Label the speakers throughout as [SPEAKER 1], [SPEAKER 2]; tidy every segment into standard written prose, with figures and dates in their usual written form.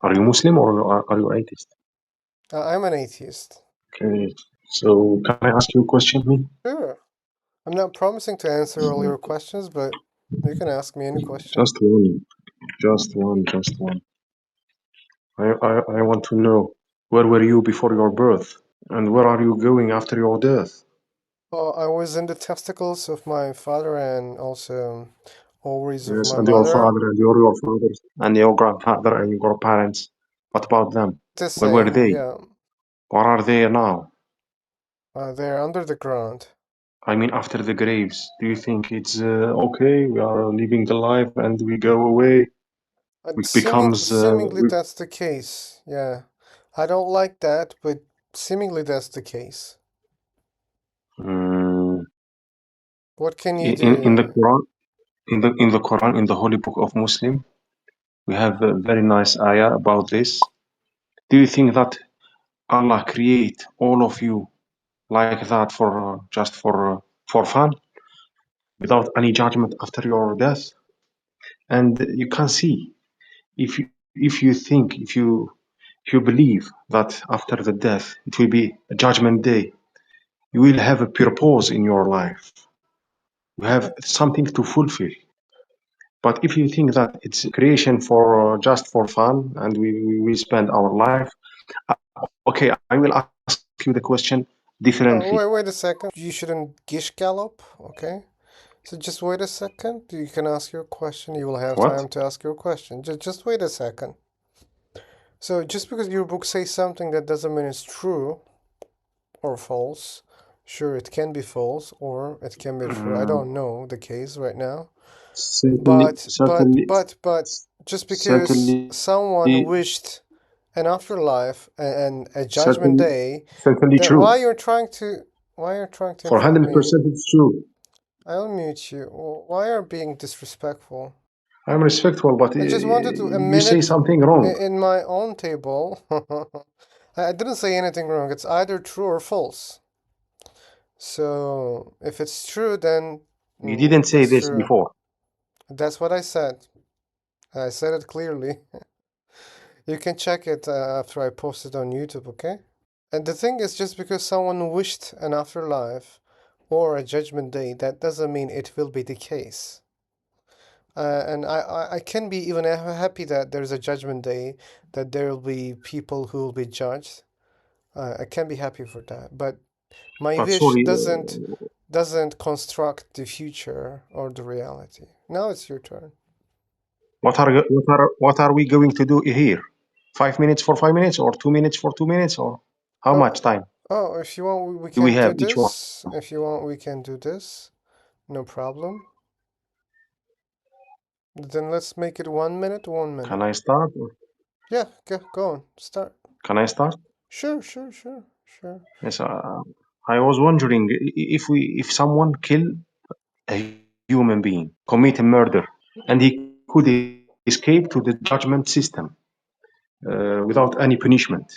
[SPEAKER 1] Are you Muslim or are you atheist?
[SPEAKER 2] I'm an atheist.
[SPEAKER 1] Okay. So can I ask you a question, me?
[SPEAKER 2] Sure. I'm not promising to answer all your questions, but you can ask me any question.
[SPEAKER 1] Just one. Just one. Just one. I want to know where were you before your birth, and where are you going after your death?
[SPEAKER 2] Well, I was in the testicles of my father and also ovaries of
[SPEAKER 1] Yes,
[SPEAKER 2] my
[SPEAKER 1] and your
[SPEAKER 2] mother.
[SPEAKER 1] father and your father and your grandfather and your parents. What about them?
[SPEAKER 2] The
[SPEAKER 1] Where were
[SPEAKER 2] same,
[SPEAKER 1] they?
[SPEAKER 2] yeah.
[SPEAKER 1] Where are they now?
[SPEAKER 2] They're under the ground.
[SPEAKER 1] I mean, after the graves. Do you think it's okay? We are living the life and we go away. We becomes
[SPEAKER 2] Seemingly that's the case, yeah. I don't like that, but seemingly that's the case.
[SPEAKER 1] mm,
[SPEAKER 2] What can you
[SPEAKER 1] in the
[SPEAKER 2] do?
[SPEAKER 1] Quran. In the Quran, in the holy book of Muslim, we have a very nice ayah about this. Do you think that Allah create all of you like that for just for fun, without any judgment after your death? And you can see, if you believe that after the death it will be a judgment day, you will have a purpose in your life. You have something to fulfill. But if you think that it's creation for just for fun and we spend our life, okay, I will ask you the question differently.
[SPEAKER 2] Wait a second. You shouldn't gish gallop, okay? So just wait a second. You can ask your question. You will have
[SPEAKER 1] What?
[SPEAKER 2] time to ask your question. Just wait a second. So just because your book says something, that doesn't mean it's true or false. Sure, it can be false or it can be true. I
[SPEAKER 1] Mm,
[SPEAKER 2] don't know the case right now.
[SPEAKER 1] certainly,
[SPEAKER 2] But just because
[SPEAKER 1] certainly,
[SPEAKER 2] someone wished an afterlife and a judgment
[SPEAKER 1] certainly,
[SPEAKER 2] day,
[SPEAKER 1] certainly
[SPEAKER 2] then
[SPEAKER 1] true.
[SPEAKER 2] why you're trying to
[SPEAKER 1] For
[SPEAKER 2] interrupt me?
[SPEAKER 1] 100% it's true.
[SPEAKER 2] I'll mute you. Why are you being disrespectful?
[SPEAKER 1] I'm respectful, but
[SPEAKER 2] I just wanted to a
[SPEAKER 1] you say
[SPEAKER 2] minute
[SPEAKER 1] something wrong.
[SPEAKER 2] in my own table. I didn't say anything wrong. It's either true or false. So if it's true, then
[SPEAKER 1] You didn't say
[SPEAKER 2] it's
[SPEAKER 1] this
[SPEAKER 2] true.
[SPEAKER 1] before.
[SPEAKER 2] That's what I said. I said it clearly. You can check it after I post it on YouTube, okay? And the thing is, just because someone wished an afterlife or a judgment day, that doesn't mean it will be the case. And I can be even happy that there's a judgment day, that there will be people who will be judged. I can be happy for that. But my
[SPEAKER 1] But
[SPEAKER 2] wish
[SPEAKER 1] sorry,
[SPEAKER 2] doesn't construct the future or the reality. Now it's your turn.
[SPEAKER 1] what are we going to do here? 5 minutes for 5 minutes, or 2 minutes for 2 minutes, or how much
[SPEAKER 2] Oh,
[SPEAKER 1] time
[SPEAKER 2] if you want, we
[SPEAKER 1] do we
[SPEAKER 2] can do
[SPEAKER 1] have each one?
[SPEAKER 2] this. If you want, we can do this. No problem. Then let's make it 1 minute, 1 minute.
[SPEAKER 1] Can I start? Or
[SPEAKER 2] Yeah, go on. Start.
[SPEAKER 1] can I start?
[SPEAKER 2] Sure, sure, sure, sure.
[SPEAKER 1] Yes. I was wondering, if someone kill a human being, commit a murder, and he could escape to the judgment system without any punishment.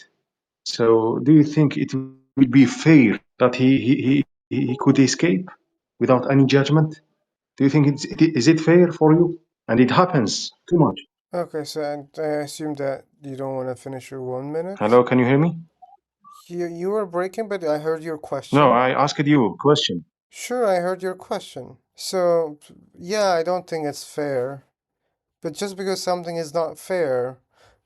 [SPEAKER 1] So, do you think it would be fair that he could escape without any judgment? Do you think is it fair for you? And it happens too much.
[SPEAKER 2] Okay, so I assume that you don't want to finish your 1 minute.
[SPEAKER 1] Hello, can you hear me?
[SPEAKER 2] You were breaking, but I heard your
[SPEAKER 1] No,
[SPEAKER 2] question.
[SPEAKER 1] I asked you a question.
[SPEAKER 2] Sure, I heard your question. So, yeah, I don't think it's fair. But just because something is not fair,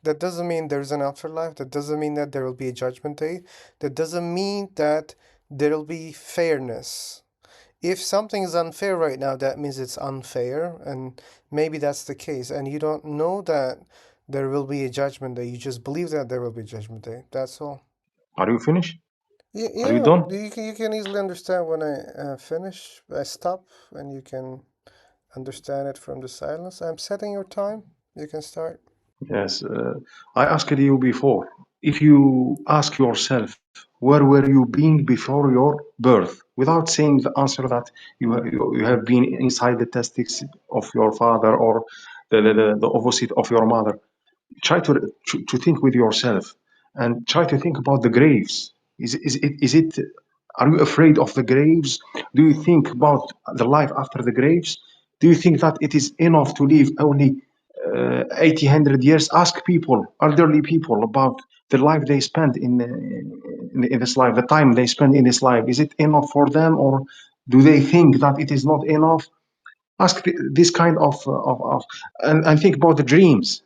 [SPEAKER 2] that doesn't mean there's an afterlife. That doesn't mean that there will be a judgment day. That doesn't mean that there will be fairness. If something is unfair right now, that means it's unfair, and maybe that's the case. And you don't know that there will be a judgment day. You just believe that there will be a judgment day. That's all.
[SPEAKER 1] Are you finished? Are you
[SPEAKER 2] Yeah,
[SPEAKER 1] done?
[SPEAKER 2] you can easily understand when I finish. I stop, and you can understand it from the silence. I'm setting your time. You can start.
[SPEAKER 1] Yes. I asked you before. If you ask yourself, where were you being before your birth, without saying the answer that you have been inside the testes of your father, or the opposite of your mother, try to think with yourself and try to think about the graves. Is it are you afraid of the graves? Do you think about the life after the graves? Do you think that it is enough to live only 80, 100 years, ask people, elderly people, about the life they spend in this life, the time they spend in this life. Is it enough for them, or do they think that it is not enough? Ask this kind of and think about the dreams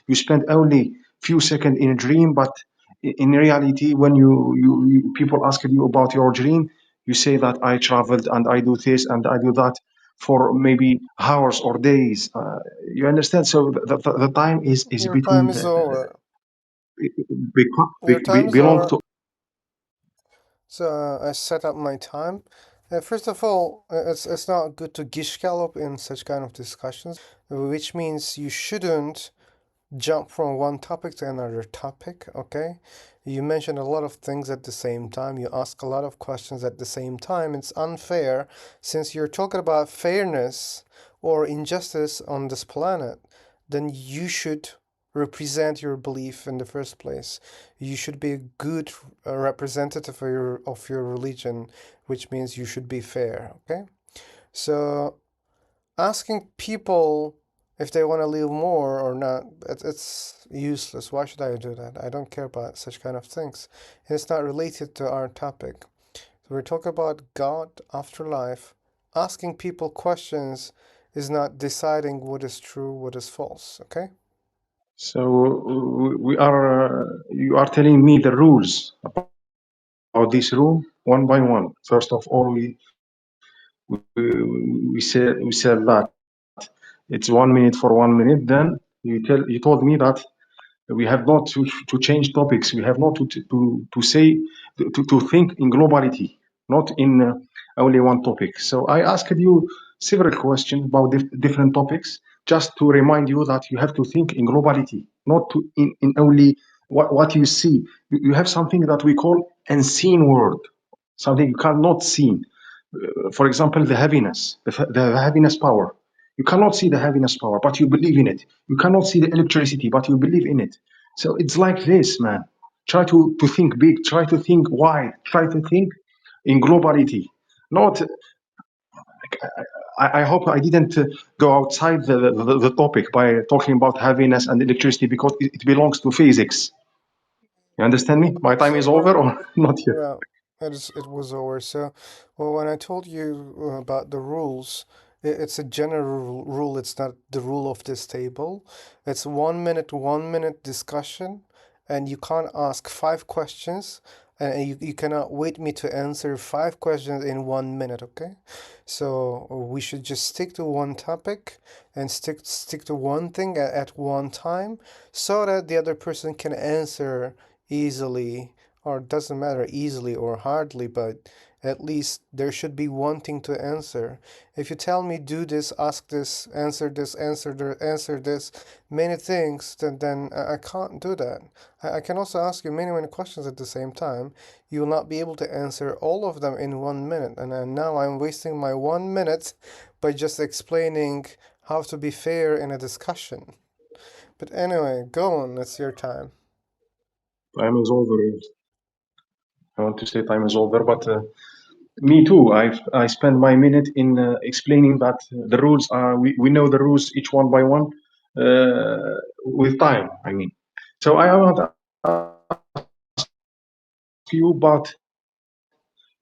[SPEAKER 1] you spend only few seconds in a dream, but in reality, when people ask you about your dream, you say that I traveled and I do this and I do that for maybe hours or days. You understand? So the time is
[SPEAKER 2] Your time
[SPEAKER 1] between
[SPEAKER 2] is over. Your time is
[SPEAKER 1] belong
[SPEAKER 2] over.
[SPEAKER 1] to.
[SPEAKER 2] So I set up my time. First of all, it's not good to gish gallop in such kind of discussions, which means you shouldn't jump from one topic to another topic, okay? You mention a lot of things at the same time. You ask a lot of questions at the same time. It's unfair since you're talking about fairness or injustice on this planet, then you should represent your belief in the first place. You should be a good representative of your religion, which means you should be fair, okay? So asking people if they want to live more or not, it's useless. Why should I do that? I don't care about such kind of things. It's not related to our topic. So we're talking about God, afterlife. Asking people questions is not deciding what is true, what is false. Okay?
[SPEAKER 1] So we are you are telling me the rules about this room one by one. First of all, we said that it's 1 minute for 1 minute. Then you told me that we have not to change topics. We have not to say to think in globality, not in only one topic. So I asked you several questions about different topics, just to remind you that you have to think in globality, not in only what you see. You have something that we call unseen world, something you cannot see. For example, the heaviness, the heaviness power. You cannot see the heaviness power, but you believe in it. You cannot see the electricity, but you believe in it. So it's like this, man. Try to think big, try to think wide, try to think in globality. Not, I hope I didn't go outside the topic by talking about heaviness and electricity, because it belongs to physics. You understand me? My time
[SPEAKER 2] So
[SPEAKER 1] is over or not yet?
[SPEAKER 2] yeah, it was over. So, well, when I told you about the rules, it's a general rule. It's not the rule of this table. It's 1 minute, 1 minute discussion, and you can't ask 5 questions, and you cannot wait me to answer 5 questions in 1 minute, okay? So we should just stick to one topic and stick to one thing at one time, so that the other person can answer easily, or it doesn't matter easily or hardly, but at least there should be one thing to answer. If you tell me do this, ask this, answer this, many things, then I can't do that. I can also ask you many, many questions at the same time. You will not be able to answer all of them in 1 minute. And now I'm wasting my 1 minute by just explaining how to be fair in a discussion. But anyway, go on, it's your time.
[SPEAKER 1] Time is over. I want to say time is over, but me too. I spend my minute in explaining that the rules are. We know the rules each one by one with time. I mean, so I want to ask you about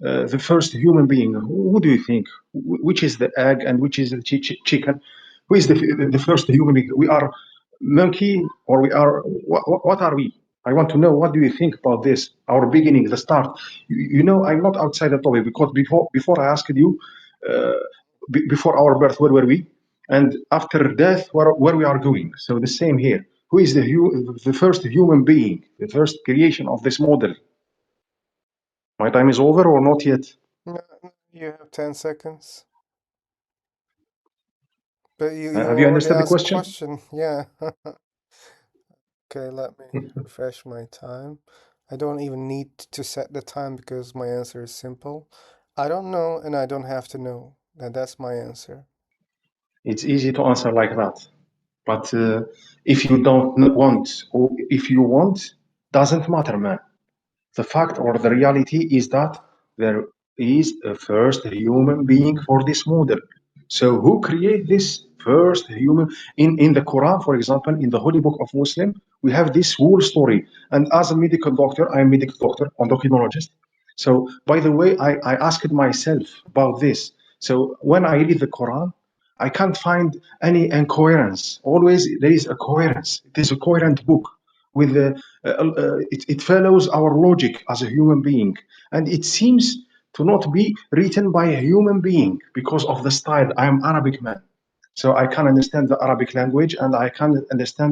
[SPEAKER 1] the first human being. Who do you think? Which is the egg and which is the chicken? Who is the first human being? We are monkey, or we are what are we? I want to know, what do you think about this? Our beginning, the start. I'm not outside the topic, because before I asked you, uh, before our birth, where were we? And after death, where we are going. So the same here. Who is the first human being, the first creation of this model? My time is over or not yet?
[SPEAKER 2] No, no, you have 10 seconds. But you
[SPEAKER 1] Have you
[SPEAKER 2] already
[SPEAKER 1] understood the
[SPEAKER 2] asked
[SPEAKER 1] question?
[SPEAKER 2] question. Yeah. Okay, let me refresh my time. I don't even need to set the time because my answer is simple. I don't know and I don't have to know. And that's my answer.
[SPEAKER 1] It's easy to answer like that. But if you don't want, or if you want, doesn't matter, man. The fact or the reality is that there is a first human being for this model. So who create this first human. In the Quran, for example, in the holy book of Muslim, we have this whole story. And as a medical doctor, I'm a medical doctor, endocrinologist. So, by the way, I asked myself about this. So, when I read the Quran, I can't find any incoherence. Always there is a coherence. It is a coherent book with it follows our logic as a human being, and it seems to not be written by a human being because of the style. I am Arabic man, so I can understand the Arabic language, and I can understand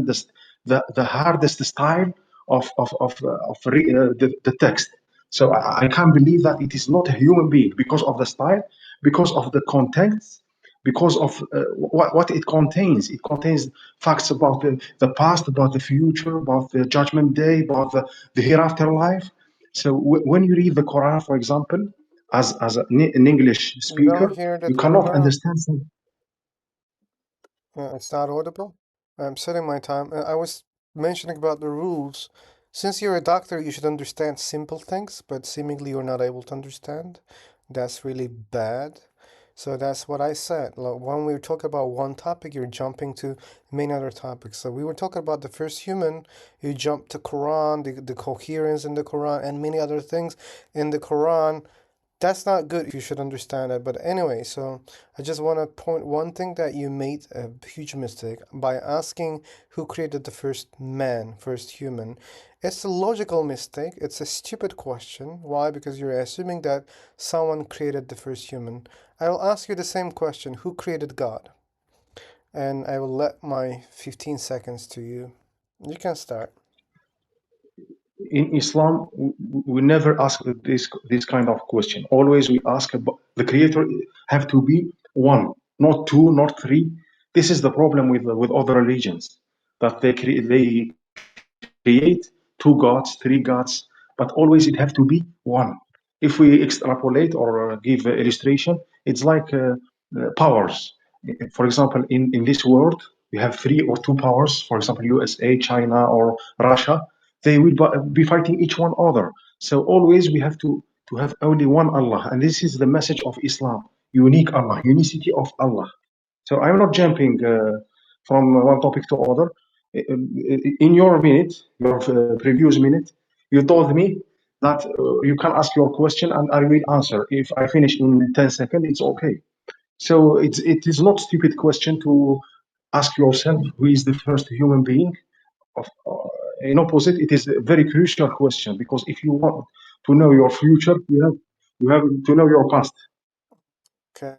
[SPEAKER 1] the hardest style of the text. So I can't believe that it is not a human being because of the style, because of the context, because of what it contains. It contains facts about the past, about the future, about the judgment day, about the hereafter life. So when you read the Quran, for example, an English
[SPEAKER 2] You don't
[SPEAKER 1] speaker,
[SPEAKER 2] hear
[SPEAKER 1] you
[SPEAKER 2] that very
[SPEAKER 1] cannot
[SPEAKER 2] well.
[SPEAKER 1] understand some.
[SPEAKER 2] It's not audible. I'm setting my time. I was mentioning about the rules. Since you're a doctor, you should understand simple things, but seemingly you're not able to understand. That's really bad. So that's what I said. Like, when we talk about one topic, you're jumping to many other topics. So we were talking about the first human, you jump to Quran, the coherence in the Quran, and many other things in the Quran. That's not good. You should understand it. But anyway, so I just want to point one thing that you made a huge mistake by asking who created the first man, first human. It's a logical mistake. It's a stupid question. Why? Because you're assuming that someone created the first human. I will ask you the same question. Who created God? And I will let my 15 seconds to you. You can start.
[SPEAKER 1] In Islam, we never ask this kind of question. Always we ask about the creator have to be one, not two, not three. This is the problem with other religions, that they create two gods, three gods, but always it have to be one. If we extrapolate or give illustration, it's like powers. For example, in this world, we have three or two powers. For example, USA, China, or Russia. They will be fighting each one other. So always we have to have only one Allah, and this is the message of Islam: unique Allah, unicity of Allah. So I'm not jumping from one topic to other. In your minute, your previous minute, you told me that you can ask your question and I will answer. If I finish in 10 seconds, it's okay. So it is not stupid question to ask yourself who is the first human being. Of, in opposite, it is a very crucial question, because if you want to know your future, you have to know your past.
[SPEAKER 2] Okay.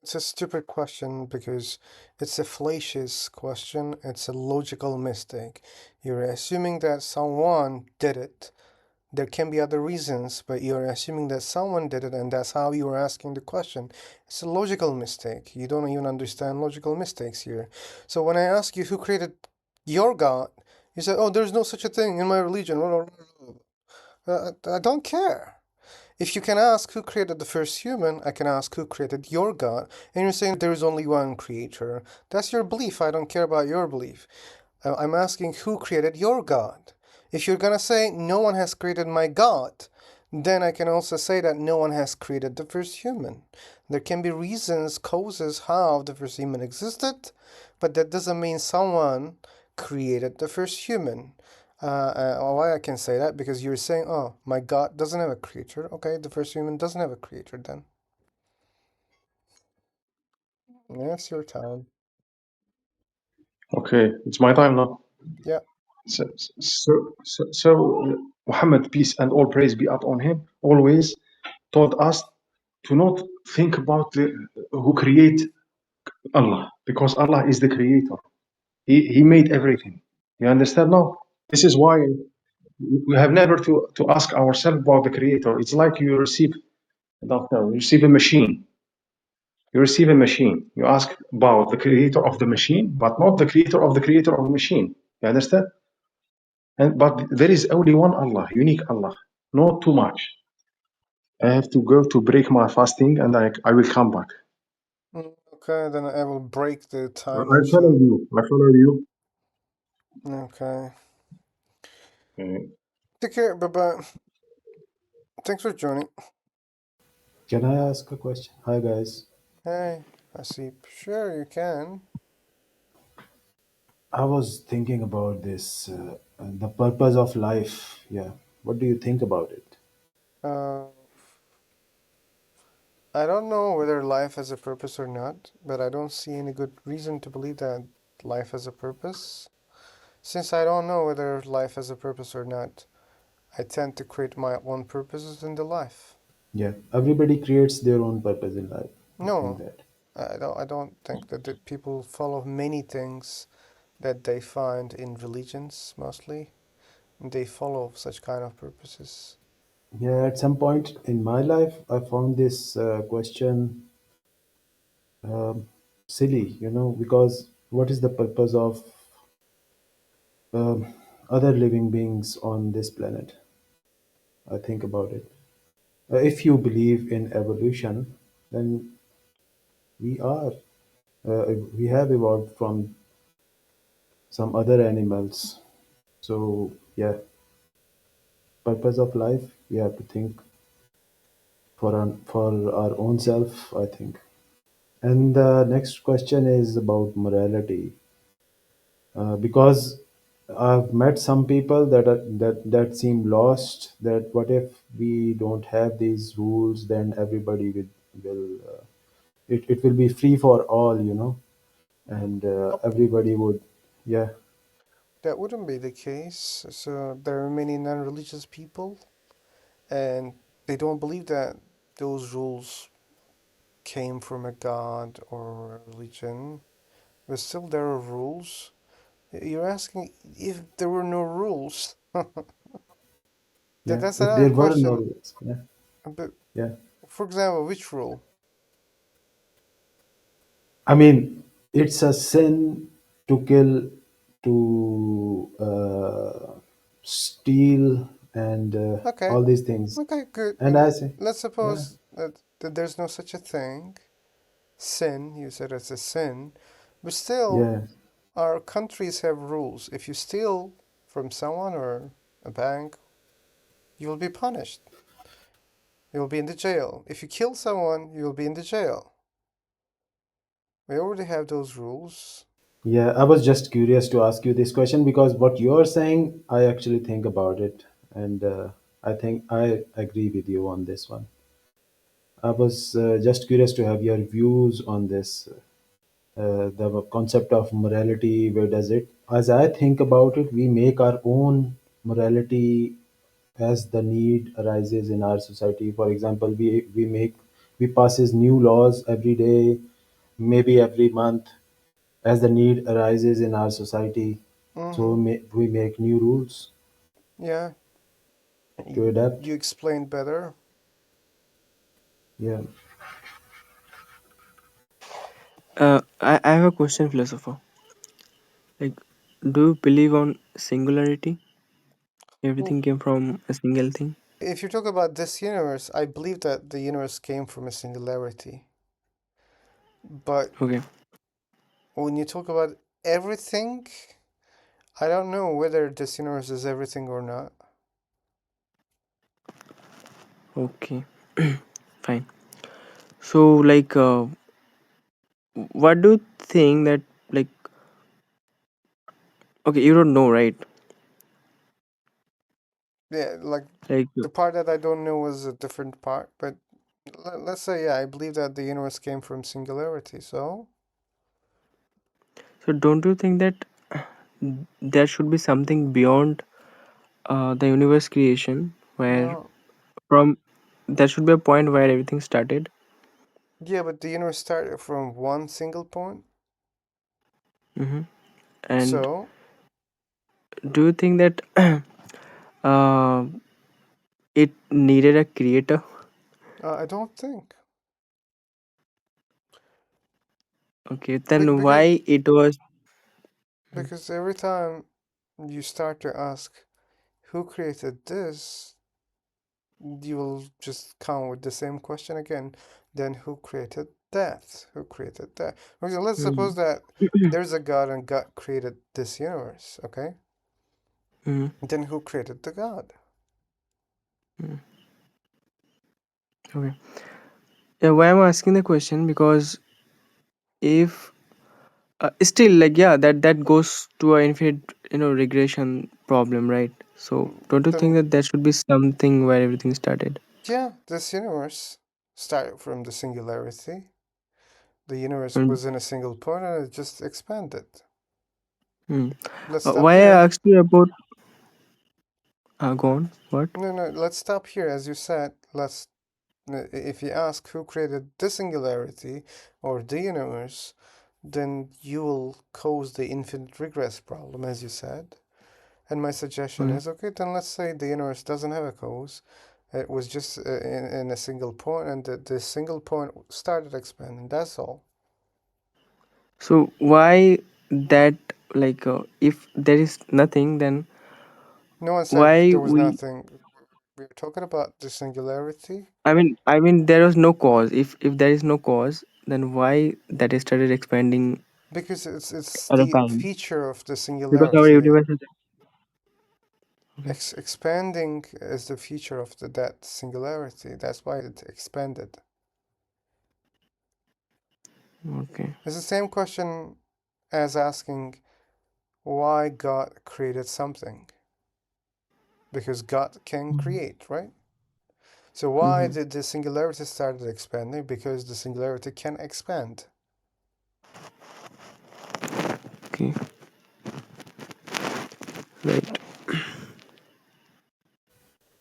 [SPEAKER 2] It's a stupid question because it's a fallacious question. It's a logical mistake. You're assuming that someone did it. There can be other reasons, but you're assuming that someone did it, and that's how you're asking the question. It's a logical mistake. You don't even understand logical mistakes here. So when I ask you who created your God, you say, "Oh, there's no such a thing in my religion." I don't care. If you can ask who created the first human, I can ask who created your God. And you're saying there is only one creator. That's your belief. I don't care about your belief. I'm asking who created your God. If you're gonna say no one has created my God, then I can also say that no one has created the first human. There can be reasons, causes how the first human existed, but that doesn't mean someone created the first human. Why I can say that? Because you're saying, oh, my God doesn't have a creator. Okay, the first human doesn't have a creator then. Yes, your time.
[SPEAKER 1] Okay, it's my time now.
[SPEAKER 2] Yeah.
[SPEAKER 1] So Muhammad, peace and all praise be upon him, always taught us to not think about who create Allah, because Allah is the creator. He made everything. You understand now? This is why we have never to ask ourselves about the creator. It's like you receive, doctor, you receive a machine. You receive a machine. You ask about the creator of the machine, but not the creator of the machine. You understand? But there is only one Allah, unique Allah, not too much. I have to go to break my fasting, and I will come back.
[SPEAKER 2] Okay, then I will break the time
[SPEAKER 1] I follow
[SPEAKER 2] also.
[SPEAKER 1] you. I follow you.
[SPEAKER 2] Okay.
[SPEAKER 1] Uh,
[SPEAKER 2] Take care. Bye bye. Thanks for joining.
[SPEAKER 3] Can I ask a question? Hi, guys.
[SPEAKER 2] Hey. I see. Sure, you can.
[SPEAKER 3] I was thinking about this, the purpose of life. Yeah. What do you think about it?
[SPEAKER 2] Uh, I don't know whether life has a purpose or not, but I don't see any good reason to believe that life has a purpose. Since I don't know whether life has a purpose or not, I tend to create my own purposes in the life.
[SPEAKER 3] Yeah. Everybody creates their own purpose in life. I think
[SPEAKER 2] No,
[SPEAKER 3] that.
[SPEAKER 2] I don't think that the people follow many things that they find in religions mostly. They follow such kind of purposes.
[SPEAKER 3] Yeah. At some point in my life, I found this question um, silly, because what is the purpose of um, other living beings on this planet? I think about it. If you believe in evolution, then we are we have evolved from some other animals. So yeah, purpose of life we have to think for our own self, I think. And the next question is about morality, because I've met some people that seem lost. That what if we don't have these rules? Then everybody will it will be free for all, and
[SPEAKER 2] Nope,
[SPEAKER 3] everybody would, yeah,
[SPEAKER 2] that wouldn't be the case. So there are many non-religious people, and they don't believe that those rules came from a god or a religion. But still, there are rules. You're asking if there were no rules.
[SPEAKER 3] yeah.
[SPEAKER 2] That's
[SPEAKER 3] If
[SPEAKER 2] another
[SPEAKER 3] there were no
[SPEAKER 2] question.
[SPEAKER 3] rules, yeah,
[SPEAKER 2] But
[SPEAKER 3] yeah.
[SPEAKER 2] for example, which rule?
[SPEAKER 3] I mean, it's a sin to kill, to steal, and
[SPEAKER 2] Okay,
[SPEAKER 3] all these things.
[SPEAKER 2] okay, good.
[SPEAKER 3] And I say,
[SPEAKER 2] Let's
[SPEAKER 3] yeah,
[SPEAKER 2] suppose that there's no such a thing. Sin, you said it's a sin, but still,
[SPEAKER 3] yeah,
[SPEAKER 2] our countries have rules. If you steal from someone or a bank, you will be punished. You will be in the jail. If you kill someone, you will be in the jail. We already have those rules.
[SPEAKER 3] yeah. I was just curious to ask you this question because what you're saying, I actually think about it, and I think I agree with you on this one. I was just curious to have your views on this. The concept of morality, where does it, as I think about it, we make our own morality as the need arises in our society. For example, we passes new laws every day, maybe every month, as the need arises in our society. So
[SPEAKER 2] Mm-hmm.
[SPEAKER 3] we make new rules
[SPEAKER 2] Yeah,
[SPEAKER 3] to adapt.
[SPEAKER 2] you explained better.
[SPEAKER 3] Yeah.
[SPEAKER 4] I have a question, philosopher. Like, do you believe on singularity?
[SPEAKER 2] Well,
[SPEAKER 4] Everything came from a single thing.
[SPEAKER 2] if you talk about this universe, I believe that the universe came from a singularity. But
[SPEAKER 4] Okay,
[SPEAKER 2] when you talk about everything, I don't know whether this universe is everything or not.
[SPEAKER 4] okay, fine. So, like, what do you think that, like, okay, you don't know, right?
[SPEAKER 2] Yeah, like
[SPEAKER 4] Like,
[SPEAKER 2] the part that I don't know was a different part, but let's say, yeah, I believe that the universe came from singularity. So,
[SPEAKER 4] so don't you think that there should be something beyond the universe creation, where
[SPEAKER 2] no,
[SPEAKER 4] from there should be a point where everything started?
[SPEAKER 2] yeah, but the universe started from one single point.
[SPEAKER 4] Mm-hmm. And
[SPEAKER 2] So,
[SPEAKER 4] do you think that uh, it needed a creator?
[SPEAKER 2] I don't think.
[SPEAKER 4] Okay, then
[SPEAKER 2] Because
[SPEAKER 4] why it was?
[SPEAKER 2] because every time you start to ask who created this, you will just come with the same question again. Then who created that? Who created that? For example, let's suppose
[SPEAKER 4] Mm.
[SPEAKER 2] that there's a God and God created this universe, okay?
[SPEAKER 4] Mm.
[SPEAKER 2] Then who created the God?
[SPEAKER 4] Mm. Okay. Yeah, why I'm asking the question, because if still, like, yeah, that goes to a infinite, regression problem, right? So don't you think
[SPEAKER 2] Then,
[SPEAKER 4] that there should be something where everything started?
[SPEAKER 2] yeah, this universe started from the singularity. The universe
[SPEAKER 4] And
[SPEAKER 2] was in a single point and it just expanded.
[SPEAKER 4] hmm.
[SPEAKER 2] Let's stop
[SPEAKER 4] Why
[SPEAKER 2] here.
[SPEAKER 4] I asked you about go on, what?
[SPEAKER 2] No, no, let's stop here. As you said, if you ask who created the singularity or the universe, then you will cause the infinite regress problem, as you said. And my suggestion
[SPEAKER 4] Mm.
[SPEAKER 2] is, okay, then let's say the universe doesn't have a cause. It was just in a single point, and the single point started expanding. That's all.
[SPEAKER 4] So why that, like, if there is nothing, then
[SPEAKER 2] No one said
[SPEAKER 4] why
[SPEAKER 2] there was
[SPEAKER 4] we,
[SPEAKER 2] nothing. We were talking about the singularity
[SPEAKER 4] I mean there was no cause. If there is no cause, then why that it started expanding
[SPEAKER 2] because it's
[SPEAKER 4] at a
[SPEAKER 2] the
[SPEAKER 4] time?
[SPEAKER 2] feature of the
[SPEAKER 4] Because our
[SPEAKER 2] singularity.
[SPEAKER 4] universe is okay.
[SPEAKER 2] Expanding is the feature of that singularity. That's why it expanded.
[SPEAKER 4] Okay.
[SPEAKER 2] It's the same question as asking why God created something. Because God can create, right? So why
[SPEAKER 4] Mm-hmm.
[SPEAKER 2] did the singularity started expanding? Because the singularity can expand.
[SPEAKER 4] Okay. Right.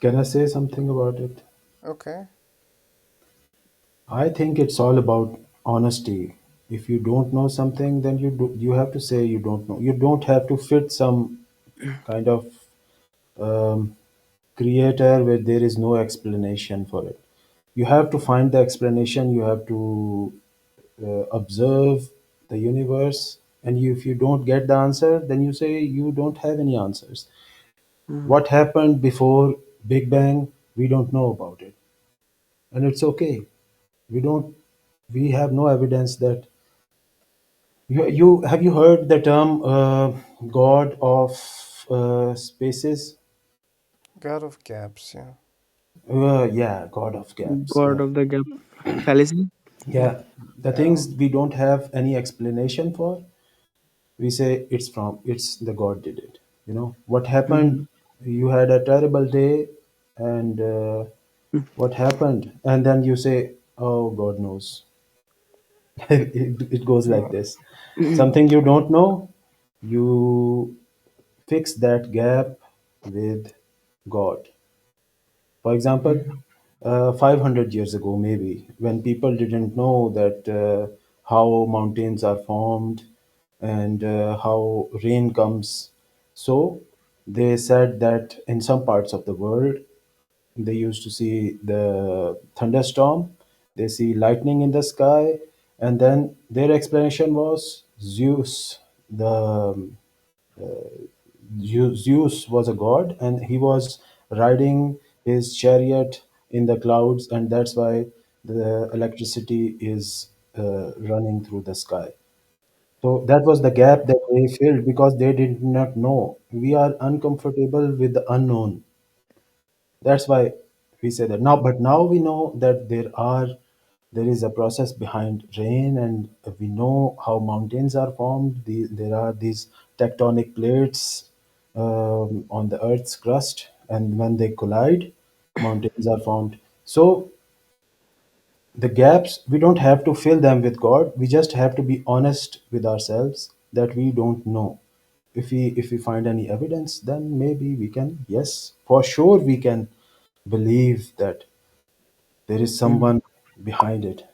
[SPEAKER 3] Can I say something about it?
[SPEAKER 2] Okay.
[SPEAKER 3] I think it's all about honesty. If you don't know something, then you have to say you don't know. You don't have to fit some kind of um, creator where there is no explanation for it. You have to find the explanation. You have to observe the universe, and if you don't get the answer, then you say you don't have any answers.
[SPEAKER 4] Mm-hmm.
[SPEAKER 3] What happened before Big Bang? We don't know about it, and it's okay. We don't. We have no evidence that you have you heard the term God of spaces?
[SPEAKER 2] God of gaps, yeah.
[SPEAKER 3] Yeah, God of gaps.
[SPEAKER 4] God
[SPEAKER 3] Yeah,
[SPEAKER 4] of the gap fallacy.
[SPEAKER 3] yeah. The
[SPEAKER 2] Yeah.
[SPEAKER 3] things we don't have any explanation for, we say it's the God did it. You know what
[SPEAKER 4] Mm-hmm.
[SPEAKER 3] happened? You had a terrible day, and what happened? And then you say, "Oh, God knows." It goes like
[SPEAKER 2] Well,
[SPEAKER 3] this. Something you don't know, you fix that gap with God. For example, 500 years ago, maybe, when people didn't know that how mountains are formed and how rain comes, so they said that in some parts of the world, they used to see the thunderstorm, they see lightning in the sky, and then their explanation was Zeus, the Zeus was a god, and he was riding his chariot in the clouds, and that's why the electricity is running through the sky. So that was the gap that they filled because they did not know. We are uncomfortable with the unknown. That's why we say that now. But now we know that there is a process behind rain, and we know how mountains are formed. There are these tectonic plates on the Earth's crust, and when they collide, mountains are formed. So the gaps, we don't have to fill them with God. We just have to be honest with ourselves that we don't know. If we find any evidence, then maybe we can, yes, for sure we can believe that there is
[SPEAKER 4] Mm-hmm.
[SPEAKER 3] someone behind it.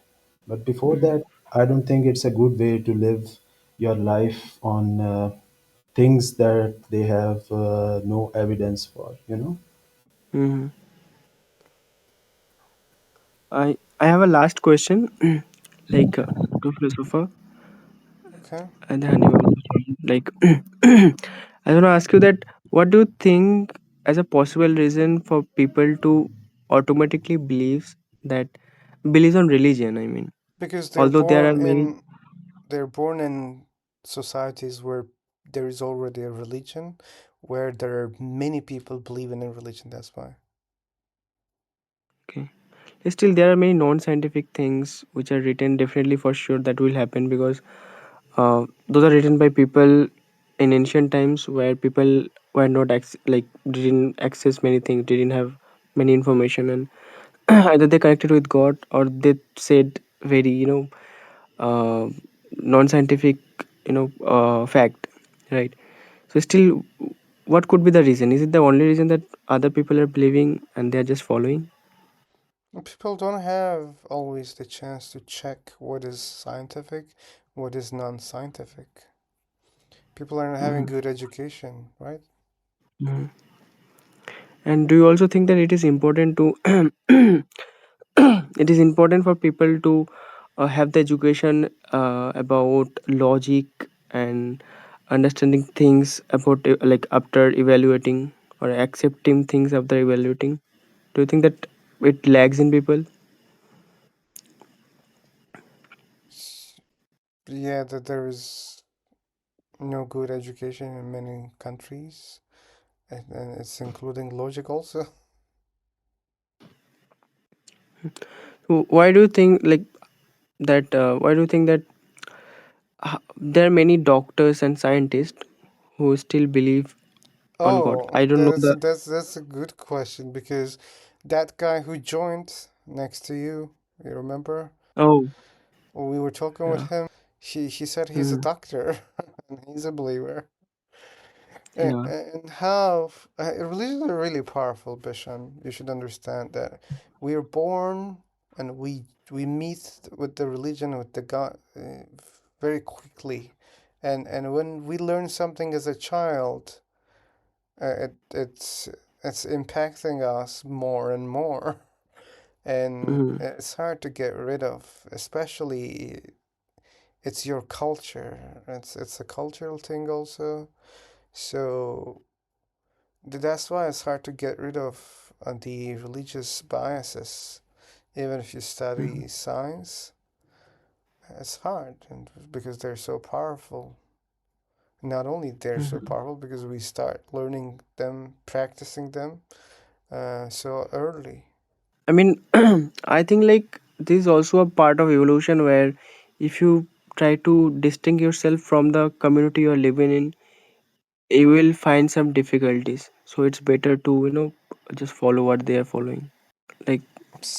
[SPEAKER 3] But before that, I don't think it's a good way to live your life on things that they have no evidence for, you know?
[SPEAKER 4] Mm-hmm. I have a last question, like, to philosopher
[SPEAKER 2] okay.
[SPEAKER 4] and the Hannibal. Like, I want to ask you that what do you think as a possible reason for people to automatically that believes on religion? I mean,
[SPEAKER 2] Because
[SPEAKER 4] although there are many.
[SPEAKER 2] they're born in societies where there is already a religion, where there are many people believing in religion. That's why.
[SPEAKER 4] Okay. Still, there are many non-scientific things which are written definitely for sure that will happen, because those are written by people in ancient times where people were not didn't access many things, didn't have many information, and either they connected with God or they said very uh, non-scientific fact, right? So still, what could be the reason? Is it the only reason that other people are believing and they are just following?
[SPEAKER 2] People don't have always the chance to check what is scientific, what is non-scientific. People aren't having
[SPEAKER 4] Mhm.
[SPEAKER 2] good education, right?
[SPEAKER 4] Mhm. And do you also think that it is important to it is important for people to have the education about logic and understanding things about like after evaluating or accepting things after evaluating? Do you think that it lags in people?
[SPEAKER 2] S- Yeah, that there is no good education in many countries, and it's including logic also.
[SPEAKER 4] Why do you think like that? Why do you think that there are many doctors and scientists who still believe on God?
[SPEAKER 2] Oh,
[SPEAKER 4] I don't know the.
[SPEAKER 2] that's a good question because that guy who joined next to you, you remember?
[SPEAKER 4] Oh,
[SPEAKER 2] We were talking with
[SPEAKER 4] yeah.
[SPEAKER 2] him. He said he's a
[SPEAKER 4] Mm,
[SPEAKER 2] doctor and he's a believer.
[SPEAKER 4] yeah.
[SPEAKER 2] And how religions are really powerful, Bisham. You should understand that we are born and we meet with the religion, with the God, very quickly, and when we learn something as a child, it's impacting us more and more, and
[SPEAKER 4] Mm,
[SPEAKER 2] it's hard to get rid of, especially it's your culture. It's a cultural thing also. So that's why it's hard to get rid of the religious biases. Even if you
[SPEAKER 4] mm,
[SPEAKER 2] study science, it's hard, and because they're so powerful. Not only they're so
[SPEAKER 4] mm.
[SPEAKER 2] powerful because we start learning them, practicing them so early.
[SPEAKER 4] I mean, I think like this is also a part of evolution where if you try to distinct yourself from the community you're living in, you will find some difficulties. So it's better to, just follow what they are following. Like,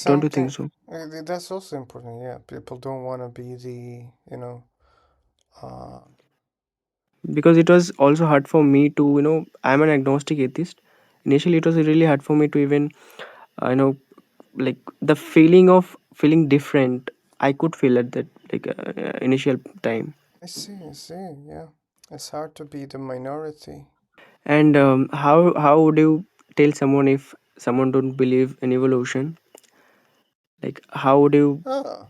[SPEAKER 4] don't you think
[SPEAKER 2] Something
[SPEAKER 4] so?
[SPEAKER 2] that's also important. Yeah, people don't want to be the, uh,
[SPEAKER 4] Because it was also hard for me to, I'm an agnostic atheist. Initially, it was really hard for me to even, like the feeling of feeling different. I could feel at that initial time.
[SPEAKER 2] I see, yeah. It's hard to be the minority.
[SPEAKER 4] And how would you tell someone if someone don't believe in evolution? Like how would you
[SPEAKER 2] Ah,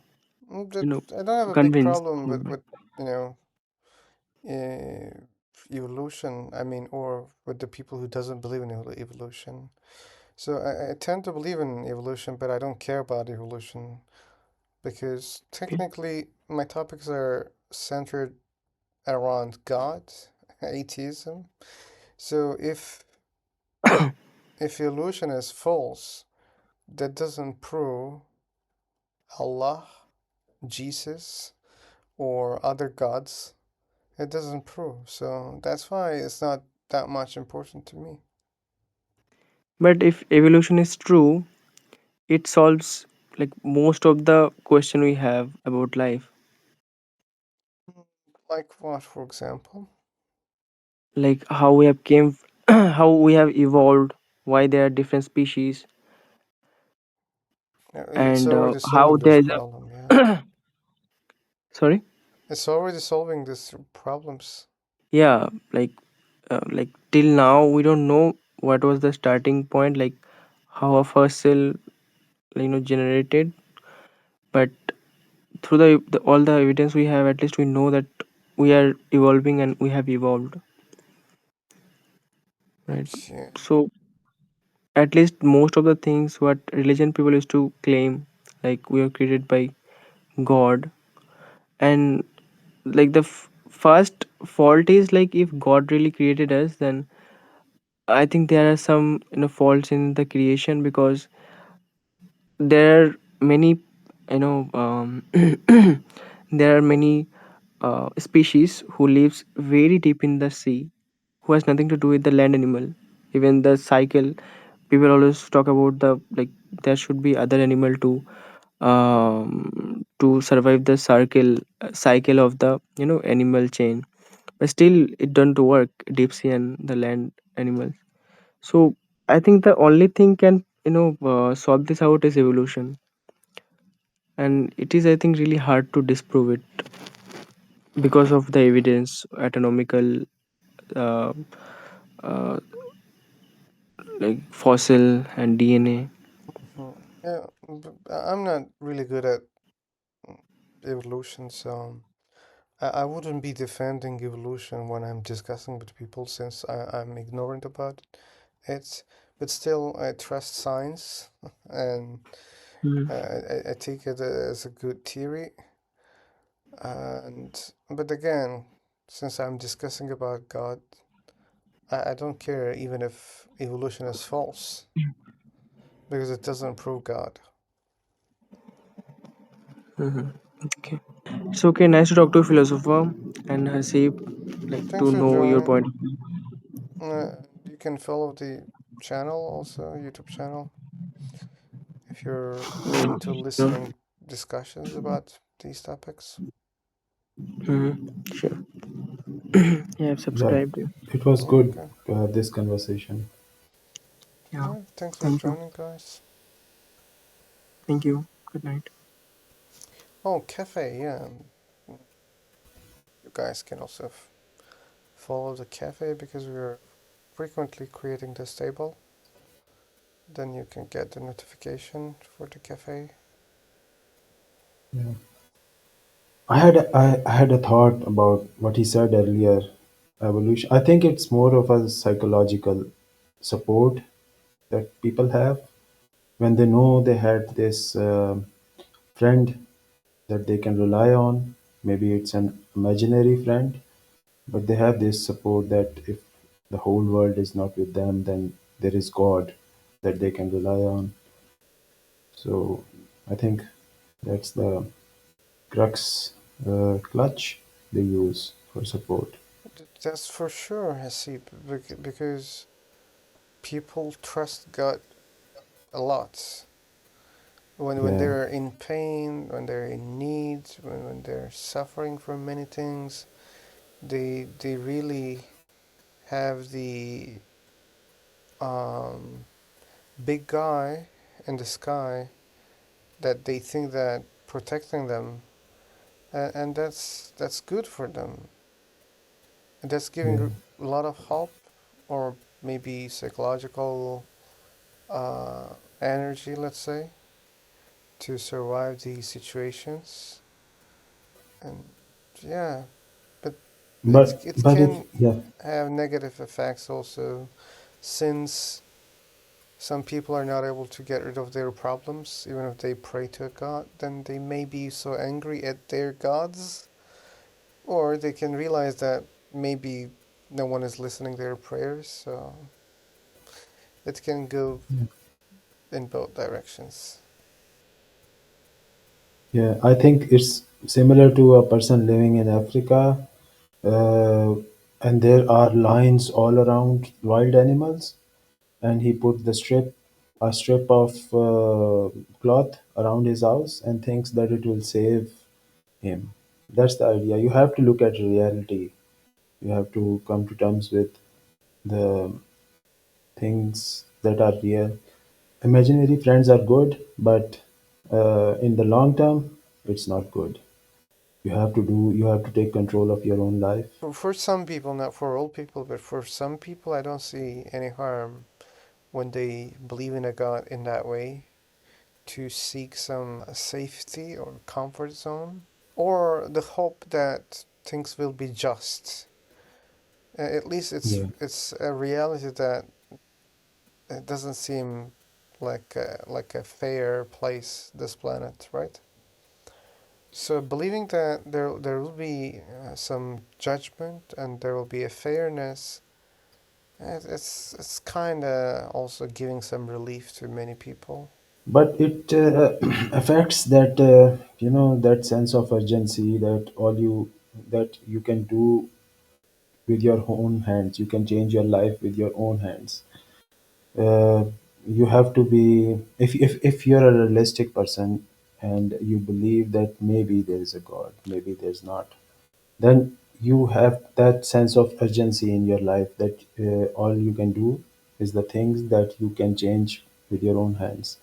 [SPEAKER 4] you know
[SPEAKER 2] I don't have a big
[SPEAKER 4] convince
[SPEAKER 2] problem with,
[SPEAKER 4] someone?
[SPEAKER 2] you know, uh, evolution. I mean, or with the people who doesn't believe in evolution. So I tend to believe in evolution, but I don't care about evolution because
[SPEAKER 4] Okay.
[SPEAKER 2] technically my topics are centered around God, atheism. So if evolution is false, that doesn't prove Allah, Jesus, or other gods. It doesn't prove. So that's why it's not that much important to me.
[SPEAKER 4] But if evolution is true, it solves like most of the question we have about life.
[SPEAKER 2] Like what, for example?
[SPEAKER 4] Like how we have came how we have evolved, why there are different species,
[SPEAKER 2] It's
[SPEAKER 4] and
[SPEAKER 2] already
[SPEAKER 4] how
[SPEAKER 2] solving this
[SPEAKER 4] there's
[SPEAKER 2] problem, yeah.
[SPEAKER 4] a sorry.
[SPEAKER 2] It's already solving these problems.
[SPEAKER 4] Yeah, like till now we don't know what was the starting point, like how a first cell generated, but through all the evidence we have, at least we know that we are evolving and we have evolved, right?
[SPEAKER 2] Yeah.
[SPEAKER 4] So at least most of the things what religion people used to claim, like we are created by God, and like the first fault is like if God really created us, then I think there are some faults in the creation, because there many, there are many species who lives very deep in the sea, who has nothing to do with the land animal. Even the cycle, people always talk about the, like, there should be other animal to survive the cycle of the animal chain, but still it don't work, deep sea and the land animals. So I think the only thing can solve this out is evolution, and it is, I think, really hard to disprove it because of the evidence, anatomical, uh, uh, like fossil and DNA.
[SPEAKER 2] Mhm. Yeah, I'm not really good at mm, evolution, so I wouldn't be defending evolution when I'm discussing with people since I'm ignorant about it. But still, I trust science and
[SPEAKER 4] Mhm.
[SPEAKER 2] I take it as a good theory. But again, since I'm discussing about God, I don't care even if evolution is false because it doesn't prove God.
[SPEAKER 4] Mhm. Okay. It's okay. Nice to talk to a philosopher and Hasib, like
[SPEAKER 2] Thanks
[SPEAKER 4] to
[SPEAKER 2] for
[SPEAKER 4] know your
[SPEAKER 2] joining.
[SPEAKER 4] point of view.
[SPEAKER 2] You can follow the channel also, YouTube channel, if you're into
[SPEAKER 4] Sure.
[SPEAKER 2] listening discussions about these topics.
[SPEAKER 4] Sure. Yeah, I've
[SPEAKER 3] Right.
[SPEAKER 4] subscribed you.
[SPEAKER 3] It was good
[SPEAKER 2] Okay.
[SPEAKER 3] to have this conversation.
[SPEAKER 4] Yeah.
[SPEAKER 2] Yeah, thanks for
[SPEAKER 4] Thank you.
[SPEAKER 2] joining, guys.
[SPEAKER 4] Thank you. Good night.
[SPEAKER 2] Oh, cafe, yeah. You guys can also follow the cafe because we're frequently creating this table. Then you can get the notification for the cafe.
[SPEAKER 3] Yeah. I had a thought about what he said earlier. Evolution. I think it's more of a psychological support that people have when they know they had this friend that they can rely on. Maybe it's an imaginary friend, but they have this support that if the whole world is not with them, then there is God that they can rely on. So I think that's the crux, clutch they use for support.
[SPEAKER 2] That's for sure, Hasib, because people trust God a lot. When
[SPEAKER 3] Yeah,
[SPEAKER 2] they're in pain, when they're in need, when they're suffering from many things, they really have the um, big guy in the sky that they think that protecting them, and that's good for them. And that's
[SPEAKER 3] yeah,
[SPEAKER 2] giving a lot of hope, or maybe psychological energy, let's say, to survive these situations. And yeah, but it
[SPEAKER 3] but if
[SPEAKER 2] can
[SPEAKER 3] yeah,
[SPEAKER 2] have negative effects also, since some people are not able to get rid of their problems even if they pray to a god, then they may be so angry at their gods, or they can realize that maybe no one is listening to their prayers, so it can go in both directions.
[SPEAKER 3] yeah, I think it's similar to a person living in Africa, uh, and there are lions all around wild animals, and he put a strip of cloth around his house and thinks that it will save him. That's the idea. You have to look at reality. You have to come to terms with the things that are real. Imaginary friends are good, but in the long term, it's not good. You have to take control of your own life.
[SPEAKER 2] For some people, not for all people, but for some people, I don't see any harm when they believe in a god in that way, to seek some safety or comfort zone, or the hope that things will be just. At least
[SPEAKER 3] Yeah,
[SPEAKER 2] it's a reality that it doesn't seem like a fair place, this planet, right? So believing that there will be some judgment and there will be a fairness, it's kind of also giving some relief to many people.
[SPEAKER 3] But it affects that that sense of urgency that all you that you can do with your own hands. You can change your life with your own hands. uh, you have to be if you're a realistic person and you believe that maybe there is a god, maybe there's not, then you have that sense of urgency in your life that all you can do is the things that you can change with your own hands.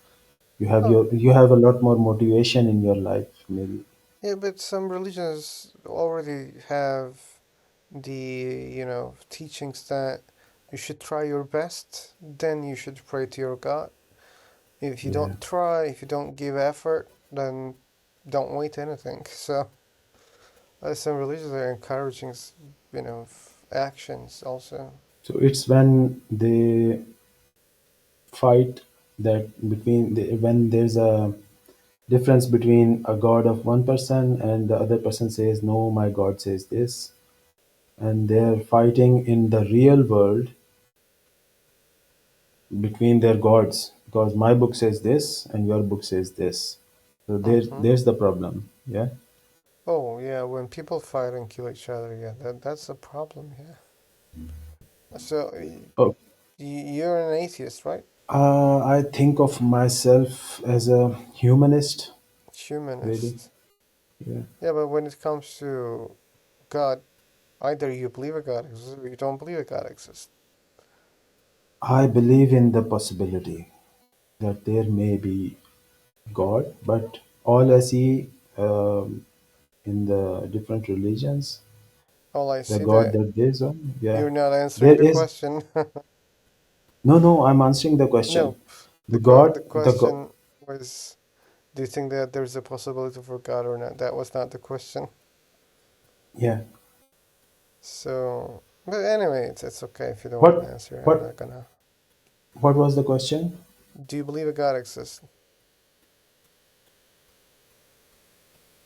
[SPEAKER 2] Oh,
[SPEAKER 3] You have a lot more motivation in your life maybe.
[SPEAKER 2] yeah, but some religions already have the, teachings that you should try your best, then you should pray to your God. If you
[SPEAKER 3] Yeah.
[SPEAKER 2] don't try, if you don't give effort, then don't wait anything. So some religions are encouraging, actions also.
[SPEAKER 3] So it's when they fight that when there's a difference between a god of one person and the other person says no, my god says this, and they're fighting in the real world between their gods because my book says this and your book says this. So
[SPEAKER 2] Mm-hmm.
[SPEAKER 3] there's the problem. Yeah.
[SPEAKER 2] Oh, yeah, when people fight and kill each other, yeah, that's a problem, yeah. So
[SPEAKER 3] Oh,
[SPEAKER 2] you're an atheist, right?
[SPEAKER 3] I think of myself as a humanist, really.
[SPEAKER 2] Humanist.
[SPEAKER 3] Yeah.
[SPEAKER 2] Yeah, but when it comes to God, either you believe a God exists or you don't believe a God exists.
[SPEAKER 3] I believe in the possibility that there may be God, but all I see in the different religions,
[SPEAKER 2] All I
[SPEAKER 3] the
[SPEAKER 2] see
[SPEAKER 3] God
[SPEAKER 2] that
[SPEAKER 3] that there's on, yeah,
[SPEAKER 2] you're not answering
[SPEAKER 3] there
[SPEAKER 2] the
[SPEAKER 3] is.
[SPEAKER 2] question.
[SPEAKER 3] No, no, I'm answering the question.
[SPEAKER 2] No, the
[SPEAKER 3] The God,
[SPEAKER 2] question was, do you think that there's a possibility for God or not? That was not the question.
[SPEAKER 3] yeah.
[SPEAKER 2] So, but anyway, it's okay if you don't want to
[SPEAKER 3] What,
[SPEAKER 2] answer. I'm not
[SPEAKER 3] what,
[SPEAKER 2] gonna.
[SPEAKER 3] what was the question?
[SPEAKER 2] Do you believe a God exists?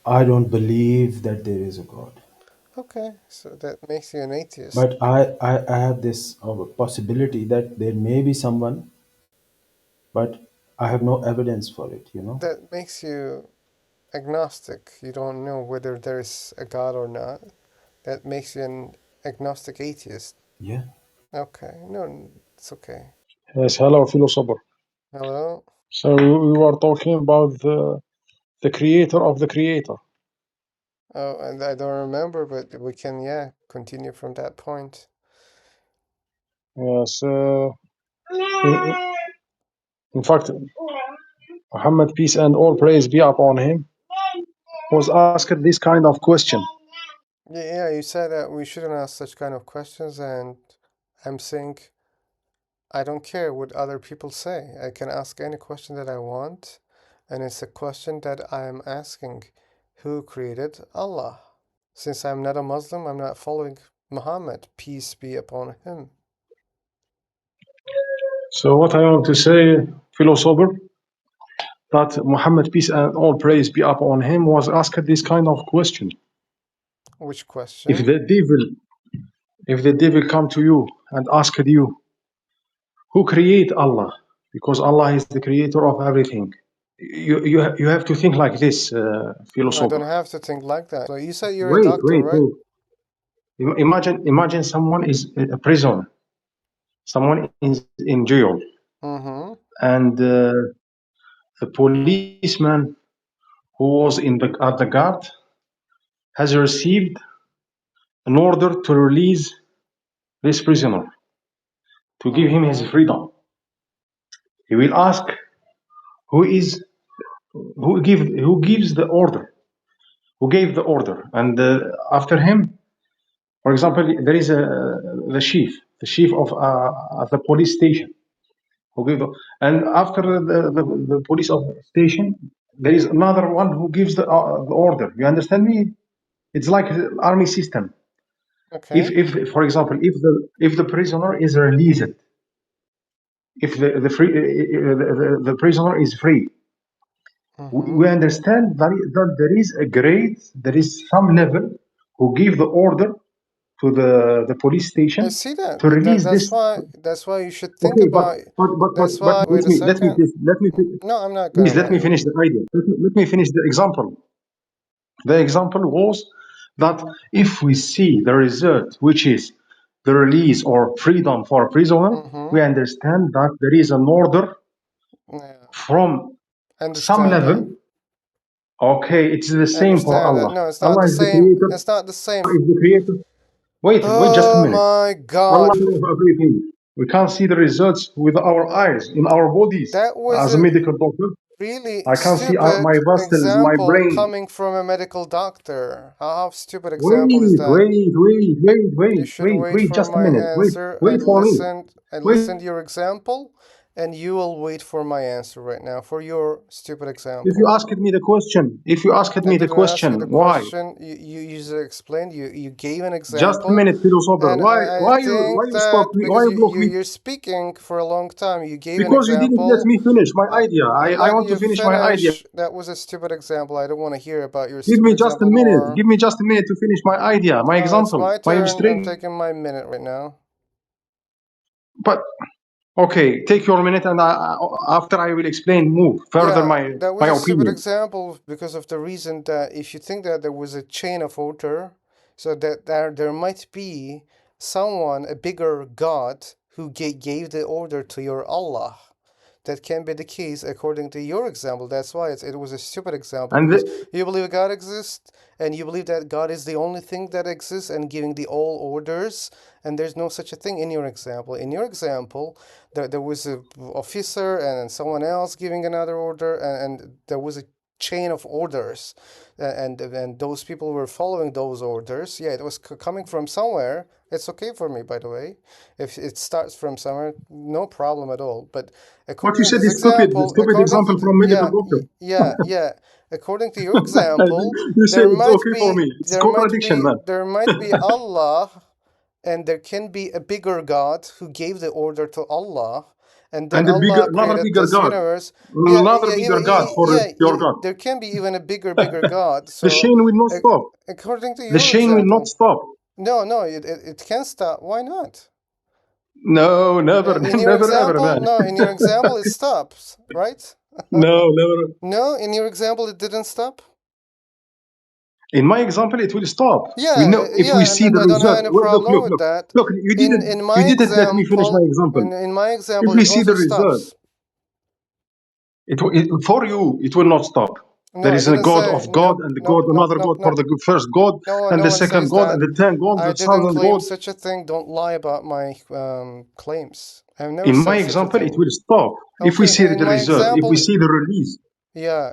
[SPEAKER 3] I don't believe that there is a God,
[SPEAKER 2] Okay, so that makes you an atheist.
[SPEAKER 3] but I have this possibility that there may be someone, but I have no evidence for it.
[SPEAKER 2] That makes you agnostic. You don't know whether there's a God or not. That makes you an agnostic atheist.
[SPEAKER 3] Yeah.
[SPEAKER 2] Okay, no, it's okay.
[SPEAKER 1] Yes, hello, philosopher.
[SPEAKER 2] Hello?
[SPEAKER 1] So we were talking about the creator of the creator.
[SPEAKER 2] Oh, and I don't remember, but we can, yeah, continue from that point.
[SPEAKER 1] Yes. In, in fact, Muhammad, peace and all praise be upon him, was asked this kind of question.
[SPEAKER 2] Yeah, you said that we shouldn't ask such kind of questions, and I'm saying I don't care what other people say. I can ask any question that I want, and it's a question that I am asking, who created Allah? Since I'm not a Muslim, I'm not following Muhammad, peace be upon him.
[SPEAKER 1] So what I want to say, philosopher, that Muhammad, peace and all praise be upon him, was asked this kind of question.
[SPEAKER 2] Which
[SPEAKER 1] If
[SPEAKER 2] question?
[SPEAKER 1] the devil, if the devil come to you and asked you, who create Allah? Because Allah is the creator of everything. You have to think like this,
[SPEAKER 2] No, I don't
[SPEAKER 1] philosopher.
[SPEAKER 2] have to think like that. So you said you're a
[SPEAKER 1] Wait,
[SPEAKER 2] doctor,
[SPEAKER 1] wait,
[SPEAKER 2] right?
[SPEAKER 1] wait. Imagine someone is a prison, someone is in jail,
[SPEAKER 2] Mm-hmm.
[SPEAKER 1] and the policeman who was at the guard has received an order to release this prisoner, to give him his
[SPEAKER 2] Mm-hmm.
[SPEAKER 1] freedom. He will ask who is who gives the order, who gave the order, and after him, for example, there is the chief of the police station. Okay, and after the police of station, there is another one who gives the order. You understand me? It's like the army system.
[SPEAKER 2] Okay.
[SPEAKER 1] If for example, if the prisoner is released, if the prisoner is free,
[SPEAKER 2] Mm-hmm.
[SPEAKER 1] we understand that there is a grade, there is some level who give the order to the police
[SPEAKER 2] I
[SPEAKER 1] station
[SPEAKER 2] see that,
[SPEAKER 1] to
[SPEAKER 2] but
[SPEAKER 1] release
[SPEAKER 2] that's
[SPEAKER 1] this.
[SPEAKER 2] why you should think
[SPEAKER 1] Okay,
[SPEAKER 2] about. That's
[SPEAKER 1] but
[SPEAKER 2] why. Wait a second. No, I'm not gonna
[SPEAKER 1] please let
[SPEAKER 2] let
[SPEAKER 1] me
[SPEAKER 2] you.
[SPEAKER 1] finish the idea. Let me finish the example. The example was that if we see the result, which is the release or freedom for a prisoner, we
[SPEAKER 2] Mm-hmm.
[SPEAKER 1] understand that there is an order
[SPEAKER 2] Yeah,
[SPEAKER 1] from
[SPEAKER 2] I
[SPEAKER 1] some
[SPEAKER 2] understand that.
[SPEAKER 1] level. Okay, it's the
[SPEAKER 2] I
[SPEAKER 1] same for
[SPEAKER 2] understand that.
[SPEAKER 1] Allah.
[SPEAKER 2] No, it's not
[SPEAKER 1] Allah
[SPEAKER 2] the
[SPEAKER 1] is the
[SPEAKER 2] same.
[SPEAKER 1] creator.
[SPEAKER 2] It's not the same.
[SPEAKER 1] Allah is the creator. Wait just a
[SPEAKER 2] Oh
[SPEAKER 1] minute.
[SPEAKER 2] my
[SPEAKER 1] Allah
[SPEAKER 2] God.
[SPEAKER 1] knows everything. We can't see the results with our eyes in our bodies.
[SPEAKER 2] That was
[SPEAKER 1] As a
[SPEAKER 2] a
[SPEAKER 1] medical doctor,
[SPEAKER 2] really
[SPEAKER 1] I can't see my
[SPEAKER 2] stupid
[SPEAKER 1] vessels, my
[SPEAKER 2] example
[SPEAKER 1] brain.
[SPEAKER 2] coming from a medical doctor. How stupid example is
[SPEAKER 1] Wait,
[SPEAKER 2] that?
[SPEAKER 1] wait, wait, wait,
[SPEAKER 2] You
[SPEAKER 1] wait,
[SPEAKER 2] should
[SPEAKER 1] wait,
[SPEAKER 2] wait
[SPEAKER 1] wait,
[SPEAKER 2] for
[SPEAKER 1] just a
[SPEAKER 2] my
[SPEAKER 1] minute.
[SPEAKER 2] answer.
[SPEAKER 1] Wait for me.
[SPEAKER 2] I
[SPEAKER 1] Wait.
[SPEAKER 2] listened to your example, and you will wait for my answer right now for your stupid
[SPEAKER 1] If you
[SPEAKER 2] example.
[SPEAKER 1] asked me the question, if you asked
[SPEAKER 2] I
[SPEAKER 1] me the
[SPEAKER 2] didn't ask you
[SPEAKER 1] question,
[SPEAKER 2] the
[SPEAKER 1] why?
[SPEAKER 2] question. You just explained. You gave an
[SPEAKER 1] Just a
[SPEAKER 2] example,
[SPEAKER 1] minute, philosopher.
[SPEAKER 2] and I
[SPEAKER 1] Why
[SPEAKER 2] think
[SPEAKER 1] you stop
[SPEAKER 2] that
[SPEAKER 1] me? Why
[SPEAKER 2] because
[SPEAKER 1] you block me?
[SPEAKER 2] you're speaking for a long time, you gave an
[SPEAKER 1] Because you didn't let
[SPEAKER 2] example.
[SPEAKER 1] me finish my idea.
[SPEAKER 2] I
[SPEAKER 1] I
[SPEAKER 2] let
[SPEAKER 1] want to
[SPEAKER 2] you
[SPEAKER 1] finish my idea.
[SPEAKER 2] finish. That was a stupid example. I don't want to hear about your
[SPEAKER 1] Give
[SPEAKER 2] stupid
[SPEAKER 1] me just a
[SPEAKER 2] example
[SPEAKER 1] minute.
[SPEAKER 2] more.
[SPEAKER 1] Give me just a minute to finish my idea, my
[SPEAKER 2] No, it's
[SPEAKER 1] example,
[SPEAKER 2] my
[SPEAKER 1] my
[SPEAKER 2] turn. I'm
[SPEAKER 1] illustration.
[SPEAKER 2] taking my minute right now.
[SPEAKER 1] But okay, take your minute, and after I will explain, move further
[SPEAKER 2] Yeah, that was
[SPEAKER 1] my
[SPEAKER 2] a stupid
[SPEAKER 1] opinion.
[SPEAKER 2] example because of the reason that if you think that there was a chain of order, so that there might be someone, a bigger God, who gave the order to your Allah. That can be the case according to your example. That's why it was a stupid example
[SPEAKER 1] And
[SPEAKER 2] because you believe God exists and you believe that God is the only thing that exists and giving the all orders, and there's no such a thing in your example. In your example, there was a officer and someone else giving another order, and there was a chain of orders, and those people were following those orders. Yeah, it was coming from somewhere. It's okay for me, by the way. If it starts from somewhere, no problem at all. But
[SPEAKER 1] what you
[SPEAKER 2] according to
[SPEAKER 1] said
[SPEAKER 2] this
[SPEAKER 1] is stupid.
[SPEAKER 2] example,
[SPEAKER 1] Stupid
[SPEAKER 2] according to
[SPEAKER 1] example
[SPEAKER 2] the,
[SPEAKER 1] from medical doctor.
[SPEAKER 2] yeah, according to your example,
[SPEAKER 1] You say it's okay for me. It's contradiction, man.
[SPEAKER 2] there might be Allah, and there can be a bigger God who gave the order to Allah, and then
[SPEAKER 1] And a bigger,
[SPEAKER 2] Allah
[SPEAKER 1] another
[SPEAKER 2] created
[SPEAKER 1] bigger
[SPEAKER 2] this
[SPEAKER 1] God,
[SPEAKER 2] universe.
[SPEAKER 1] another bigger God for your God.
[SPEAKER 2] There can be even a bigger God.
[SPEAKER 1] The
[SPEAKER 2] So,
[SPEAKER 1] chain will not stop.
[SPEAKER 2] according to
[SPEAKER 1] The
[SPEAKER 2] your
[SPEAKER 1] chain will not
[SPEAKER 2] example,
[SPEAKER 1] stop.
[SPEAKER 2] no, it can stop. Why not?
[SPEAKER 1] No, never,
[SPEAKER 2] In your
[SPEAKER 1] never, ever,
[SPEAKER 2] example,
[SPEAKER 1] man.
[SPEAKER 2] no, in your example, it stops, right?
[SPEAKER 1] No, never.
[SPEAKER 2] No, in your example, it didn't stop.
[SPEAKER 1] In my example, it will stop. We
[SPEAKER 2] Yeah,
[SPEAKER 1] know if we
[SPEAKER 2] yeah,
[SPEAKER 1] see
[SPEAKER 2] and
[SPEAKER 1] the
[SPEAKER 2] I don't have
[SPEAKER 1] result.
[SPEAKER 2] any
[SPEAKER 1] Look,
[SPEAKER 2] problem with
[SPEAKER 1] look.
[SPEAKER 2] that.
[SPEAKER 1] Look,
[SPEAKER 2] In
[SPEAKER 1] you
[SPEAKER 2] my
[SPEAKER 1] didn't let me finish my
[SPEAKER 2] example,
[SPEAKER 1] example.
[SPEAKER 2] in my
[SPEAKER 1] If
[SPEAKER 2] example,
[SPEAKER 1] we
[SPEAKER 2] it
[SPEAKER 1] see
[SPEAKER 2] also
[SPEAKER 1] the result,
[SPEAKER 2] stops.
[SPEAKER 1] for you, it will not stop.
[SPEAKER 2] No,
[SPEAKER 1] There
[SPEAKER 2] I
[SPEAKER 1] is a
[SPEAKER 2] didn't
[SPEAKER 1] God
[SPEAKER 2] say
[SPEAKER 1] of God
[SPEAKER 2] nope,
[SPEAKER 1] and the God,
[SPEAKER 2] nope, nope,
[SPEAKER 1] another
[SPEAKER 2] nope,
[SPEAKER 1] God for
[SPEAKER 2] nope.
[SPEAKER 1] the first God and
[SPEAKER 2] No
[SPEAKER 1] the
[SPEAKER 2] one
[SPEAKER 1] second
[SPEAKER 2] says
[SPEAKER 1] God and
[SPEAKER 2] that.
[SPEAKER 1] the tenth God,
[SPEAKER 2] I
[SPEAKER 1] the
[SPEAKER 2] didn't
[SPEAKER 1] thousandth
[SPEAKER 2] claim
[SPEAKER 1] God.
[SPEAKER 2] such a thing. Don't lie about my claims. I've never
[SPEAKER 1] In my
[SPEAKER 2] said such a
[SPEAKER 1] example, it
[SPEAKER 2] thing.
[SPEAKER 1] will stop if we
[SPEAKER 2] Okay,
[SPEAKER 1] see
[SPEAKER 2] in
[SPEAKER 1] the
[SPEAKER 2] my
[SPEAKER 1] result, if we
[SPEAKER 2] example,
[SPEAKER 1] see the release,
[SPEAKER 2] yeah,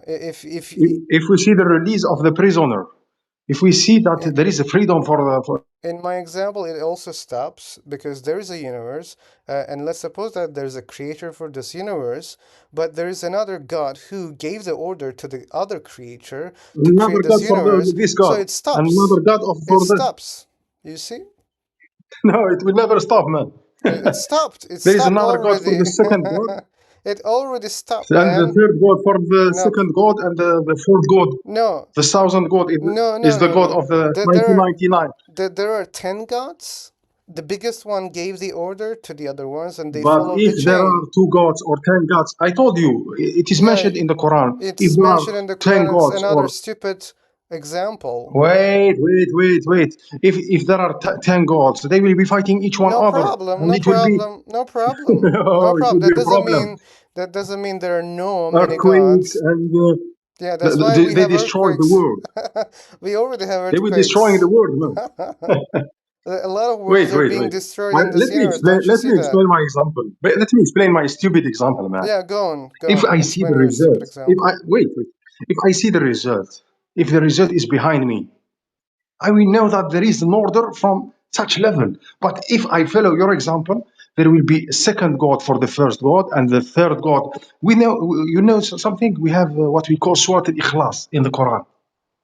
[SPEAKER 1] if we see the release of the prisoner, if we see that
[SPEAKER 2] i-
[SPEAKER 1] there is a freedom for
[SPEAKER 2] in my example, it also stops because there is a universe, and let's suppose that there's a creator for this universe, but there is another God who gave the order to the other creator to
[SPEAKER 1] another
[SPEAKER 2] create this
[SPEAKER 1] God for
[SPEAKER 2] universe,
[SPEAKER 1] this
[SPEAKER 2] so
[SPEAKER 1] God,
[SPEAKER 2] it
[SPEAKER 1] and
[SPEAKER 2] stops.
[SPEAKER 1] another God
[SPEAKER 2] It
[SPEAKER 1] for the.
[SPEAKER 2] stops. You see?
[SPEAKER 1] No, it will never stop, man.
[SPEAKER 2] It stopped. It
[SPEAKER 1] There is
[SPEAKER 2] stopped
[SPEAKER 1] another God for
[SPEAKER 2] already.
[SPEAKER 1] the second God,
[SPEAKER 2] It already stopped,
[SPEAKER 1] and the
[SPEAKER 2] man.
[SPEAKER 1] third God for the
[SPEAKER 2] Nope.
[SPEAKER 1] second God, and the fourth God,
[SPEAKER 2] No.
[SPEAKER 1] the thousand God is the God
[SPEAKER 2] No.
[SPEAKER 1] of the
[SPEAKER 2] There are
[SPEAKER 1] 1999.
[SPEAKER 2] there are 10 gods. The biggest one gave the order to the other ones, and they
[SPEAKER 1] But
[SPEAKER 2] followed
[SPEAKER 1] if
[SPEAKER 2] the
[SPEAKER 1] there are
[SPEAKER 2] chain.
[SPEAKER 1] two gods or 10 gods, I told you, it is
[SPEAKER 2] Yeah,
[SPEAKER 1] mentioned in the Quran. If
[SPEAKER 2] it's
[SPEAKER 1] there are
[SPEAKER 2] mentioned in the
[SPEAKER 1] 10
[SPEAKER 2] Quran. It's
[SPEAKER 1] gods
[SPEAKER 2] another
[SPEAKER 1] or
[SPEAKER 2] stupid example.
[SPEAKER 1] wait. If there are 10 gods, they will be fighting each one
[SPEAKER 2] No
[SPEAKER 1] other,
[SPEAKER 2] problem.
[SPEAKER 1] and
[SPEAKER 2] No
[SPEAKER 1] it will be
[SPEAKER 2] problem. No problem. No
[SPEAKER 1] no, it
[SPEAKER 2] problem.
[SPEAKER 1] will be a problem.
[SPEAKER 2] That doesn't mean there are no many
[SPEAKER 1] Earthquakes
[SPEAKER 2] gods.
[SPEAKER 1] and
[SPEAKER 2] Yeah, that's why we
[SPEAKER 1] they
[SPEAKER 2] have
[SPEAKER 1] destroy the
[SPEAKER 2] earthquakes.
[SPEAKER 1] world.
[SPEAKER 2] We already have
[SPEAKER 1] They will destroy the
[SPEAKER 2] earthquakes.
[SPEAKER 1] world, man.
[SPEAKER 2] A lot of worlds are being
[SPEAKER 1] Wait.
[SPEAKER 2] destroyed in this
[SPEAKER 1] Let me
[SPEAKER 2] universe.
[SPEAKER 1] explain.
[SPEAKER 2] Don't you
[SPEAKER 1] Let
[SPEAKER 2] see
[SPEAKER 1] me
[SPEAKER 2] that?
[SPEAKER 1] explain my example. Let me explain my stupid example, man.
[SPEAKER 2] Yeah, go
[SPEAKER 1] If
[SPEAKER 2] on.
[SPEAKER 1] I see
[SPEAKER 2] Explain
[SPEAKER 1] the
[SPEAKER 2] your stupid
[SPEAKER 1] result, if I
[SPEAKER 2] example.
[SPEAKER 1] wait, if I see the result, if the result is behind me, I will know that there is an order from such level. But if I follow your example, there will be a second God for the first God and the third God. We know, you know something. We have what we call Surah Al-Ikhlas in the Quran.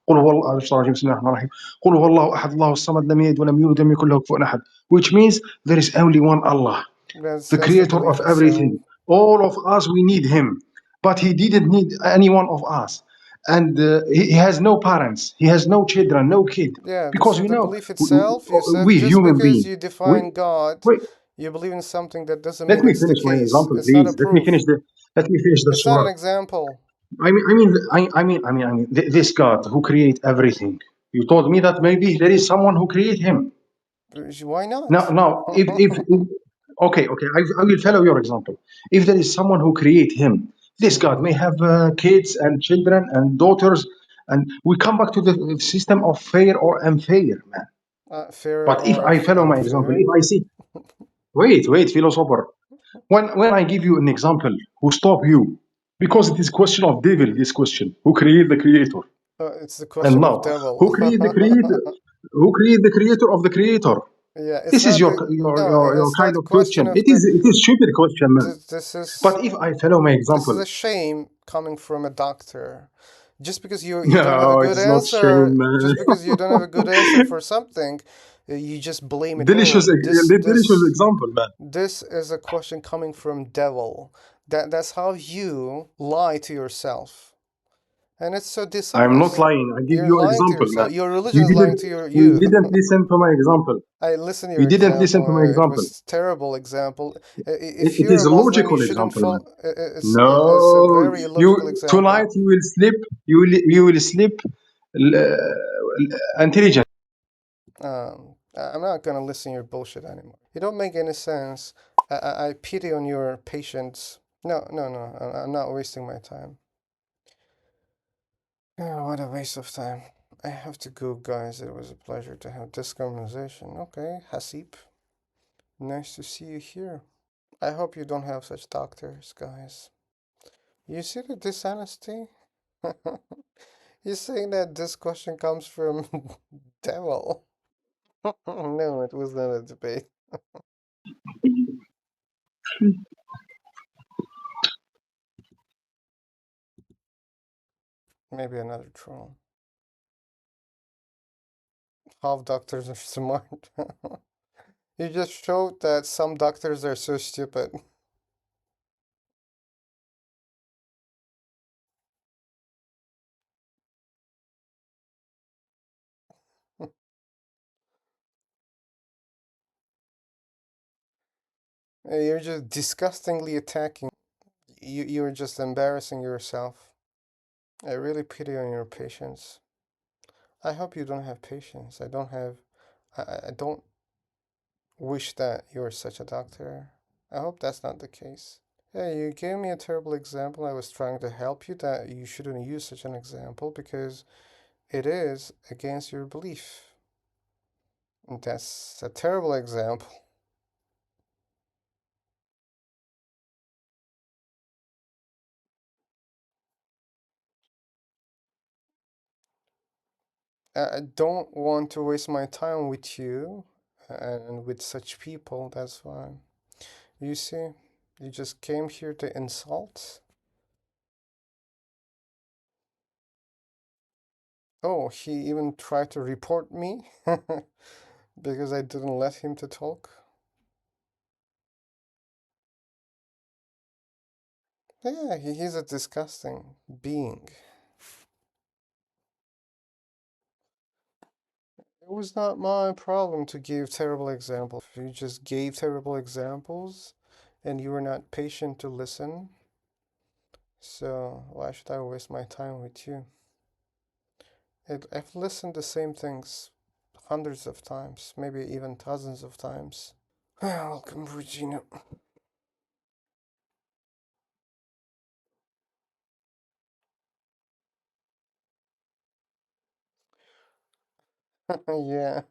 [SPEAKER 1] قل هو الله بسم الله الرحمن الرحيم قل هو الله احد الله الصمد لم يلد ولم يولد ولم يكن له كفوا احد, which means there is only one Allah, the
[SPEAKER 2] That's the
[SPEAKER 1] creator of
[SPEAKER 2] belief itself.
[SPEAKER 1] everything. All of us, we need him, but he didn't need any one of us. and he has no parents, he has no children, no kid,
[SPEAKER 2] Yeah, this
[SPEAKER 1] because
[SPEAKER 2] is
[SPEAKER 1] you
[SPEAKER 2] the
[SPEAKER 1] know
[SPEAKER 2] belief itself. You said
[SPEAKER 1] we
[SPEAKER 2] just
[SPEAKER 1] human
[SPEAKER 2] because
[SPEAKER 1] being,
[SPEAKER 2] you
[SPEAKER 1] we
[SPEAKER 2] define God,
[SPEAKER 1] wait.
[SPEAKER 2] you believe in something, that doesn't
[SPEAKER 1] Let
[SPEAKER 2] mean
[SPEAKER 1] me
[SPEAKER 2] it's the
[SPEAKER 1] finish my
[SPEAKER 2] case.
[SPEAKER 1] example,
[SPEAKER 2] It's not a
[SPEAKER 1] please.
[SPEAKER 2] proof.
[SPEAKER 1] Let me finish the
[SPEAKER 2] It's not an
[SPEAKER 1] surah.
[SPEAKER 2] example.
[SPEAKER 1] This God who create everything. You told me that maybe there is someone who create him.
[SPEAKER 2] Why not?
[SPEAKER 1] Now, if okay, I will follow your example. If there is someone who create him, this God may have kids and children and daughters, and we come back to the system of fair or unfair, man.
[SPEAKER 2] Fair
[SPEAKER 1] But if
[SPEAKER 2] or
[SPEAKER 1] I follow my example,
[SPEAKER 2] unfair?
[SPEAKER 1] if I see, wait, philosopher. When I give you an example, who stop you? Because it is question of devil. This question, who create the creator?
[SPEAKER 2] It's the
[SPEAKER 1] And
[SPEAKER 2] question of
[SPEAKER 1] now,
[SPEAKER 2] devil.
[SPEAKER 1] who create the creator? Who create the creator of the creator?
[SPEAKER 2] Yeah, it's
[SPEAKER 1] This is
[SPEAKER 2] not
[SPEAKER 1] your
[SPEAKER 2] the
[SPEAKER 1] your
[SPEAKER 2] no,
[SPEAKER 1] your, your
[SPEAKER 2] it's
[SPEAKER 1] kind
[SPEAKER 2] not
[SPEAKER 1] of
[SPEAKER 2] question
[SPEAKER 1] question.
[SPEAKER 2] of the.
[SPEAKER 1] It is stupid question, man.
[SPEAKER 2] This is
[SPEAKER 1] But if I follow my
[SPEAKER 2] this is
[SPEAKER 1] example,
[SPEAKER 2] a shame coming from a doctor. Just because you don't have a
[SPEAKER 1] no,
[SPEAKER 2] good
[SPEAKER 1] it's not shame,
[SPEAKER 2] answer,
[SPEAKER 1] man.
[SPEAKER 2] just because you don't have a good answer for something, you just blame it. Oh,
[SPEAKER 1] Delicious example, man.
[SPEAKER 2] this is a question coming from devil. That's how you lie to yourself, and it's so
[SPEAKER 1] I'm not
[SPEAKER 2] dishonest.
[SPEAKER 1] lying. I give
[SPEAKER 2] You're
[SPEAKER 1] you
[SPEAKER 2] lying to
[SPEAKER 1] example,
[SPEAKER 2] yourself.
[SPEAKER 1] man.
[SPEAKER 2] Your religion is lying to
[SPEAKER 1] You
[SPEAKER 2] you.
[SPEAKER 1] didn't listen to my example.
[SPEAKER 2] I listen to
[SPEAKER 1] You
[SPEAKER 2] your
[SPEAKER 1] didn't listen
[SPEAKER 2] example.
[SPEAKER 1] to my
[SPEAKER 2] It
[SPEAKER 1] example.
[SPEAKER 2] was terrible example. If
[SPEAKER 1] It
[SPEAKER 2] you're
[SPEAKER 1] is
[SPEAKER 2] a
[SPEAKER 1] a
[SPEAKER 2] Muslim, you
[SPEAKER 1] logical
[SPEAKER 2] shouldn't
[SPEAKER 1] example, man.
[SPEAKER 2] fall. It's a
[SPEAKER 1] No,
[SPEAKER 2] very
[SPEAKER 1] you
[SPEAKER 2] illogical
[SPEAKER 1] tonight
[SPEAKER 2] example.
[SPEAKER 1] you will sleep. You will sleep intelligent.
[SPEAKER 2] I'm not gonna listen to your bullshit anymore. You don't make any sense. I pity on your patience. No, no, no. I'm not wasting my time. Oh, what a waste of time. I have to go, guys. It was a pleasure to have this conversation. Okay, Hasib. Nice to see you here. I hope you don't have such doctors, guys. You see the dishonesty? You're saying that this question comes from devil. No, it was not a debate. Maybe another troll. Half doctors are smart. You just showed that some doctors are so stupid. You're just disgustingly attacking. You're just embarrassing yourself. I really pity on your patience. I hope you don't have patience. I don't wish that you're such a doctor. I hope that's not the case. Yeah, you gave me a terrible example. I was trying to help you that you shouldn't use such an example because it is against your belief. And that's a terrible example. I don't want to waste my time with you and with such people. That's why. You see, you just came here to insult. Oh, he even tried to report me because I didn't let him to talk. Yeah, he's a disgusting being. It was not my problem to give terrible examples. You just gave terrible examples and you were not patient to listen. So why should I waste my time with you? I've listened to the same things hundreds of times, maybe even thousands of times. Welcome, Regina. Yeah.